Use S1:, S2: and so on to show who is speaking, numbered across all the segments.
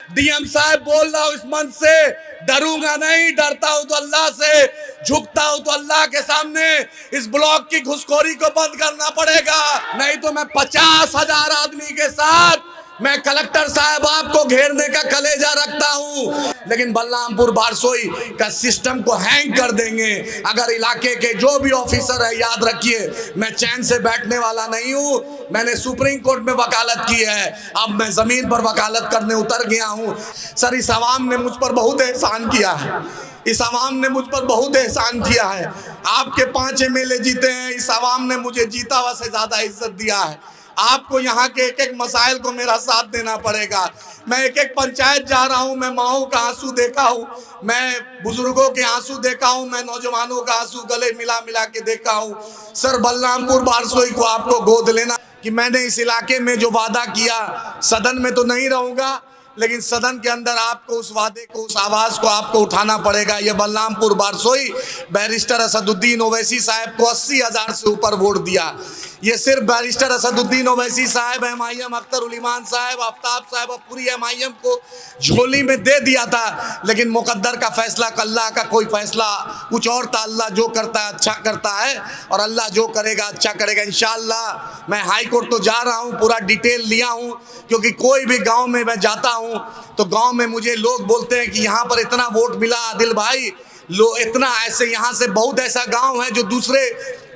S1: DM साहब बोल रहा हूं इस मंच से, डरूंगा नहीं, डरता हूं तो अल्लाह से, झुकता हूं तो अल्लाह के सामने। इस ब्लॉक की घुसखोरी को बंद करना पड़ेगा, नहीं तो मैं 50,000 आदमी के साथ मैं कलेक्टर साहब आपको घेरने का कलेजा रखता हूं, लेकिन बलरामपुर बारसोई का सिस्टम को हैंग कर देंगे। अगर इलाके के जो भी ऑफिसर है, याद रखिए, मैं चैन से बैठने वाला नहीं हूं। मैंने सुप्रीम कोर्ट में वकालत की है, अब मैं जमीन पर वकालत करने उतर गया हूं। सर, इस आवाम ने मुझ पर बहुत एहसान किया है, इस आवाम ने मुझ पर बहुत एहसान किया है। आपके 5 एमएलए जीते हैं, इस आवाम ने मुझे जीता हुआ से ज्यादा इज्जत दिया है। आपको यहाँ के एक एक मसाइल को मेरा साथ देना पड़ेगा। मैं एक एक पंचायत जा रहा हूँ, मैं माओं का आंसू देखा हूँ, मैं बुजुर्गों के आंसू देखा हूँ, मैं नौजवानों का आंसू गले मिला मिला के देखा हूँ। सर, बलरामपुर बारसोई को आपको गोद लेना कि मैंने इस इलाके में जो वादा किया, सदन में तो नहीं रहूंगा, लेकिन सदन के अंदर आपको उस वादे को, उस आवाज को आपको उठाना पड़ेगा। ये बलरामपुर बारसोई बैरिस्टर असदुद्दीन ओवैसी साहब को 80,000 से ऊपर वोट दिया। ये सिर्फ बैरिस्टर असदुद्दीन ओवैसी साहब, एमआईएम अख्तर उल ईमान साहब, आफ्ताब साहब और पूरी एमआईएम को झोली में दे दिया था, लेकिन मुकद्दर का फैसला, अल्लाह का कोई फैसला कुछ और था। अल्लाह जो करता है अच्छा करता है, और अल्लाह जो करेगा अच्छा करेगा इंशाअल्लाह। मैं हाई कोर्ट तो जा रहा हूँ, पूरा डिटेल लिया हूँ, क्योंकि कोई भी गांव में मैं जाता हूँ तो गांव में मुझे लोग बोलते हैं कि यहाँ पर इतना वोट मिला आदिल भाई, लो इतना, ऐसे यहाँ से बहुत ऐसा गांव है जो दूसरे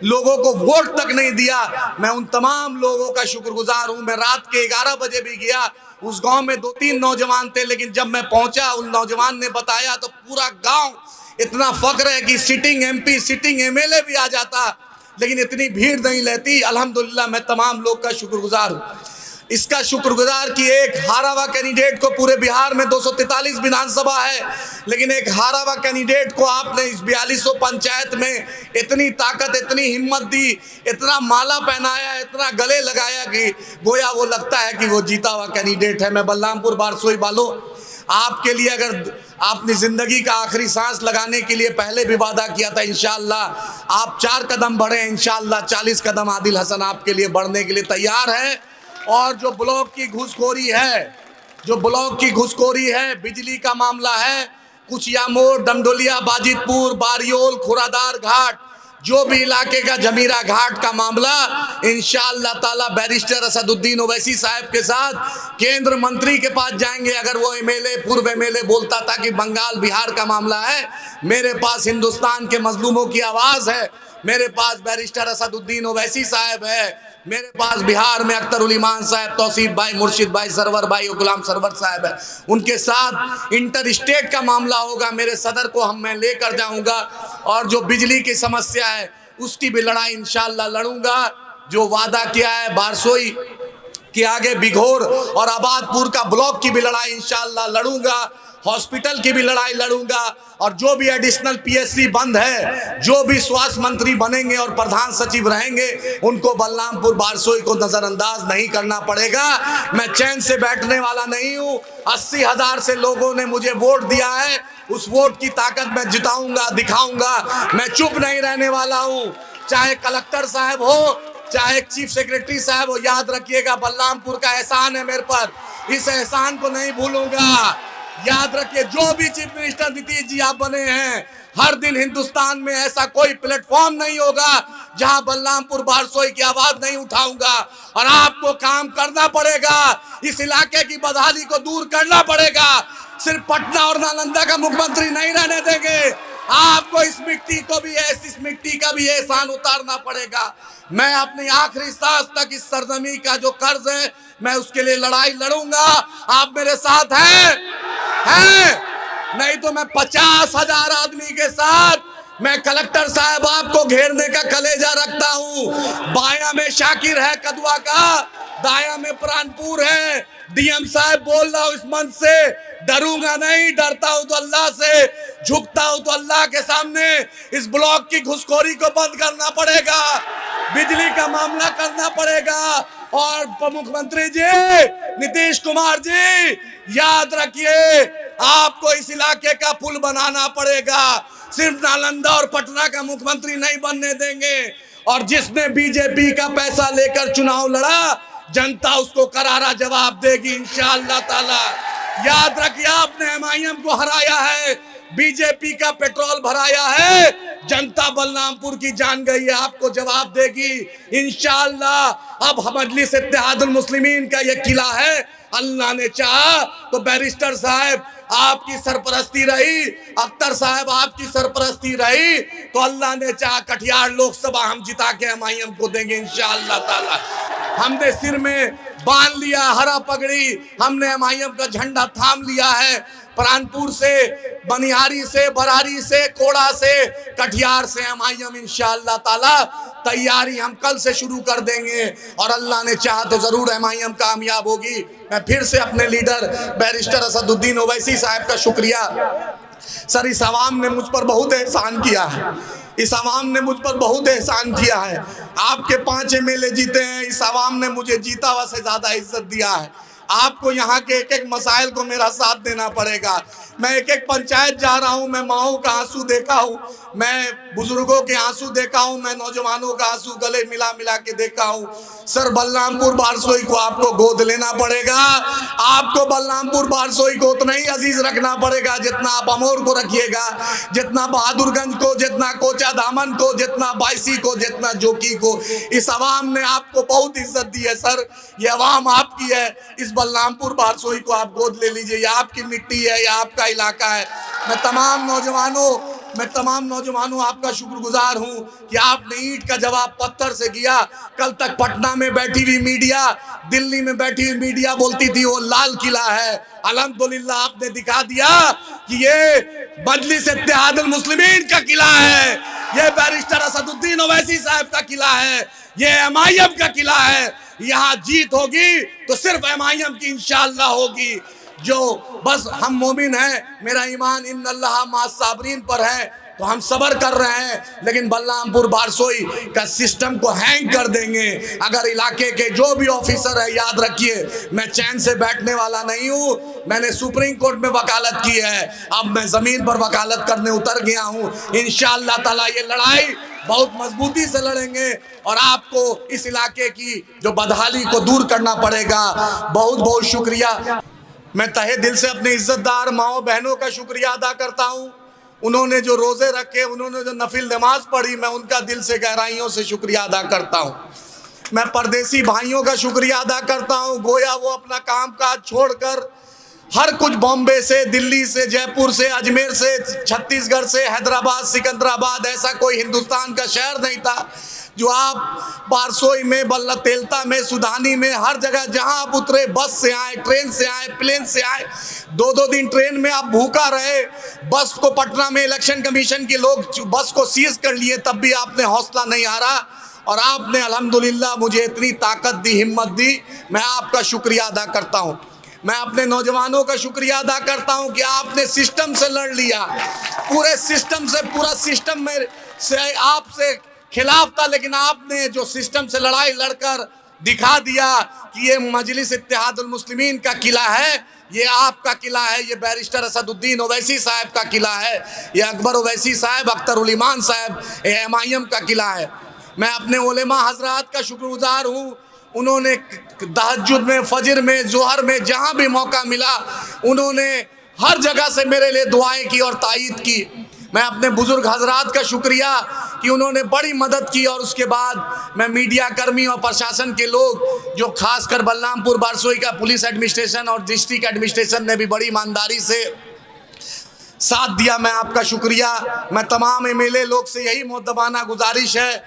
S1: लोगों को वोट तक नहीं दिया। मैं उन तमाम लोगों का शुक्रगुजार हूं। मैं रात के 11 बजे भी गया, उस गांव में 2-3 नौजवान थे, लेकिन जब मैं पहुंचा उन नौजवान ने बताया तो पूरा गांव, इतना फख्र है कि सिटिंग एमपी, सिटिंग एमएलए भी आ जाता, लेकिन इतनी भीड़ नहीं लेती। अल्हम्दुलिल्लाह, मैं तमाम लोग का शुक्रगुजार हूँ। इसका शुक्रगुजार कि एक हारा हुआ कैंडिडेट को, पूरे बिहार में 243 विधानसभा है, लेकिन एक हारा हुआ कैंडिडेट को आपने इस 4200 पंचायत में इतनी ताकत, इतनी हिम्मत दी, इतना माला पहनाया, इतना गले लगाया कि गोया वो लगता है कि वो जीता हुआ कैंडिडेट है। मैं बलरामपुर बारसोई वालों, आपके लिए, अगर आपने जिंदगी का आखिरी सांस लगाने के लिए पहले भी वादा किया था, इंशाअल्लाह आप 4 कदम बढ़े, इंशाअल्लाह 40 कदम आदिल हसन आपके लिए बढ़ने के लिए तैयार है। और जो ब्लॉक की घुसखोरी है, जो ब्लॉक की घुसखोरी है, बिजली का मामला है, कुचिया मोड़, डमडोलिया, बाजितपुर, बारियोल, खुरादार घाट, जो भी इलाके का जमीरा घाट का मामला, इंशाअल्लाह ताला बैरिस्टर असदुद्दीन ओवैसी साहब के साथ केंद्र मंत्री के पास जाएंगे। अगर वो एमएलए, पूर्व एमएलए बोलता था कि बंगाल बिहार का मामला है, मेरे पास हिंदुस्तान के मजलूमों की आवाज़ है, मेरे पास बैरिस्टर असदुद्दीन ओवैसी साहब है, मेरे पास बिहार में अख्तर उल ईमान साहब, तौसीफ भाई, मुर्शिद भाई, सरवर भाई और गुलाम सरवर साहब है। उनके साथ इंटर स्टेट का मामला होगा, मेरे सदर को मैं लेकर जाऊंगा, और जो बिजली की समस्या है उसकी भी लड़ाई इंशाअल्लाह लड़ूंगा। जो वादा किया है बारसोई के आगे बिघोर और आबादपुर का ब्लॉक की भी लड़ाई इंशाअल्लाह लड़ूंगा, हॉस्पिटल की भी लड़ाई लड़ूंगा, और जो भी एडिशनल पीएससी बंद है, जो भी स्वास्थ्य मंत्री बनेंगे और प्रधान सचिव रहेंगे, उनको बलरामपुर बारसोई को नजरअंदाज नहीं करना पड़ेगा। मैं चैन से बैठने वाला नहीं हूँ। 80,000 से लोगों ने मुझे वोट दिया है, उस वोट की ताकत मैं जिताऊंगा, दिखाऊंगा। मैं चुप नहीं रहने वाला हूँ, चाहे कलेक्टर साहब हो, चाहे चीफ सेक्रेटरी साहब हो। याद रखिएगा, बलरामपुर का एहसान है मेरे पर, इस एहसान को नहीं भूलूंगा। याद रखिए, जो भी चीफ मिनिस्टर नीतीश जी आप बने हैं, हर दिन हिंदुस्तान में ऐसा कोई प्लेटफॉर्म नहीं होगा जहां बलरामपुर बारसोई की आवाज नहीं उठाऊंगा। और आपको काम करना पड़ेगा, इस इलाके की बदहाली को दूर करना पड़ेगा। सिर्फ पटना और नालंदा का मुख्यमंत्री नहीं रहने देंगे, आपको इस मिट्टी को भी, इस मिट्टी का भी एहसान उतारना पड़ेगा। मैं अपनी आखिरी सांस तक इस सरजमी का जो कर्ज है, मैं उसके लिए लड़ाई लड़ूंगा। आप मेरे साथ हैं? नहीं तो मैं 50,000 आदमी के साथ मैं कलेक्टर साहब आपको घेरने का कलेजा रखता हूं। बाया में शाकिर है कदवा का, दाया में प्राणपुर है। डीएम साहब बोल रहा हूं इस मंच से, डरूंगा नहीं, डरता हूं तो अल्लाह से, झुकता हूं तो अल्लाह के सामने। इस ब्लॉक की घुसखोरी को बंद करना पड़ेगा, बिजली का मामला करना पड़ेगा। और मुख्यमंत्री जी नीतीश कुमार जी, याद रखिए, आपको इस इलाके का पुल बनाना पड़ेगा। सिर्फ नालंदा और पटना का मुख्यमंत्री नहीं बनने देंगे। और जिसने बीजेपी का पैसा लेकर चुनाव लड़ा, जनता उसको करारा जवाब देगी इंशाअल्लाह ताला। याद रखिए, आपने एमआईएम को हराया है, बीजेपी का पेट्रोल भराया है, जनता बलरामपुर की जान गई है, आपको जवाब देगी इंशाअल्लाह। अब मजलिस इत्तेहादुल मुस्लिमीन का ये किला है, अल्लाह ने चाहा तो बैरिस्टर साहब आपकी सरपरस्ती रही, अख्तर साहब आपकी सरपरस्ती रही, तो अल्लाह ने चाहा कटिहार लोकसभा हम जिता के एमआईएम को देंगे इंशाअल्लाह ताला। हमने सिर में बांध लिया हरा पगड़ी, हमने एमआईएम का झंडा थाम लिया है। प्राणपुर से, बनिहारी से, बरारी से, कोड़ा से, कटिहार से एमआईएम इंशाअल्लाह ताला तैयारी हम कल से शुरू कर देंगे और अल्लाह ने चाहा तो जरूर एमआईएम कामयाब होगी। मैं फिर से अपने लीडर बैरिस्टर असदुद्दीन ओवैसी साहब का शुक्रिया। सर, इस आवाम ने मुझ पर बहुत एहसान किया है, इस आवाम ने मुझ पर बहुत एहसान किया है। आपके 5 एमएलए जीते हैं, इस आवाम ने मुझे जीता हुआ से ज्यादा इज्जत दिया है। आपको यहाँ के एक एक मसाइल को मेरा साथ देना पड़ेगा। मैं एक एक पंचायत जा रहा हूँ, मैं माओं का आंसू देखा हूँ, मैं बुजुर्गों के आंसू देखा हूँ, मैं नौजवानों का आंसू गले मिला मिला के देखा हूँ। सर, बलरामपुर बारसोई को आपको गोद लेना पड़ेगा, आपको बलरामपुर बारसोई को उतना ही अजीज रखना पड़ेगा जितना आप अमोर को रखिएगा, जितना बहादुरगंज को, जितना कोचा दामन को, जितना बायसी को, जितना जोकी को। इस आवाम ने आपको बहुत इज्जत दी है सर, ये आवाम आपकी है। इस बलरामपुर बारसोई को आप गोद ले लीजिए, ये आपकी मिट्टी है, ये आपका इलाका है। मैं तमाम नौजवानों आपका शुक्रगुजार हूं कि आपने ईंट का जवाब पत्थर से दिया। कल तक पटना में बैठी हुई मीडिया, दिल्ली में बैठी हुई मीडिया बोलती थी वो लाल किला है, अल्हम्दुलिल्लाह आपने दिखा दिया कि ये मजलिस इत्तेहादुल मुस्लिमीन का किला है, ये बैरिस्टर असदुद्दीन ओवैसी साहब का किला है, ये एमआईएम का किला है। यहाँ जीत होगी तो सिर्फ एमआईएम की इंशाअल्लाह होगी। जो बस हम मोमिन हैं, मेरा ईमान इन्नल्लाह मास साबरीन पर है, तो हम सबर कर रहे हैं, लेकिन बलरामपुर बारसोई का सिस्टम को हैंग कर देंगे। अगर इलाके के जो भी ऑफिसर है, याद रखिए मैं चैन से बैठने वाला नहीं हूँ। मैंने सुप्रीम कोर्ट में वकालत की है, अब मैं जमीन पर वकालत करने उतर गया हूँ। इंशाअल्लाह ताला ये लड़ाई बहुत मजबूती से लड़ेंगे और आपको इस इलाके की जो बदहाली को दूर करना पड़ेगा। बहुत बहुत शुक्रिया। मैं तहे दिल से अपने इज्जतदार माओ बहनों का शुक्रिया अदा करता हूँ। उन्होंने जो रोजे रखे, उन्होंने जो नफिल नमाज पढ़ी, मैं उनका दिल से गहराइयों से शुक्रिया अदा करता हूँ। मैं परदेसी भाइयों का शुक्रिया अदा करता हूँ, गोया वो अपना काम काज छोड़कर हर कुछ बॉम्बे से, दिल्ली से, जयपुर से, अजमेर से, छत्तीसगढ़ से, हैदराबाद, सिकंदराबाद, ऐसा कोई हिंदुस्तान का शहर नहीं था जो आप बारसोई में, बल्ला तेलता में, सुधानी में, हर जगह जहां आप उतरे, बस से आए, ट्रेन से आए, प्लेन से आए, 2-2 दिन ट्रेन में आप भूखा रहे। बस को पटना में इलेक्शन कमीशन के लोग बस को सीज कर लिए, तब भी आपने हौसला नहीं हारा और आपने अल्हम्दुलिल्लाह मुझे इतनी ताकत दी, हिम्मत दी। मैं आपका शुक्रिया अदा करता हूँ। मैं अपने नौजवानों का शुक्रिया अदा करता हूं कि आपने सिस्टम से लड़ लिया, पूरे सिस्टम से, पूरा सिस्टम में से आपसे खिलाफ था, लेकिन आपने जो सिस्टम से लड़ाई लड़कर दिखा दिया कि ये मजलिस इत्तेहादुल मुस्लिमीन का किला है, ये आपका किला है, ये बैरिस्टर असदुद्दीन ओवैसी साहब का किला है, ये अकबर ओवैसी साहब, अख्तर उल ईमान साहब, ये एमआईएम का किला है। मैं अपने उलेमा हजरात का शुक्रगुजार हूँ। उन्होंने तहज्जुद में, फजर में, जोहर में, जहाँ भी मौका मिला उन्होंने हर जगह से मेरे लिए दुआएं की और तायीद की। मैं अपने बुजुर्ग हजरात का शुक्रिया कि उन्होंने बड़ी मदद की। और उसके बाद मैं मीडिया कर्मी और प्रशासन के लोग, जो खासकर बलरामपुर बारसोई का पुलिस एडमिनिस्ट्रेशन और डिस्ट्रिक्ट एडमिनिस्ट्रेशन ने भी बड़ी ईमानदारी से साथ दिया, मैं आपका शुक्रिया। मैं तमाम एमएलए लोग से यही मुद्दबाना गुजारिश है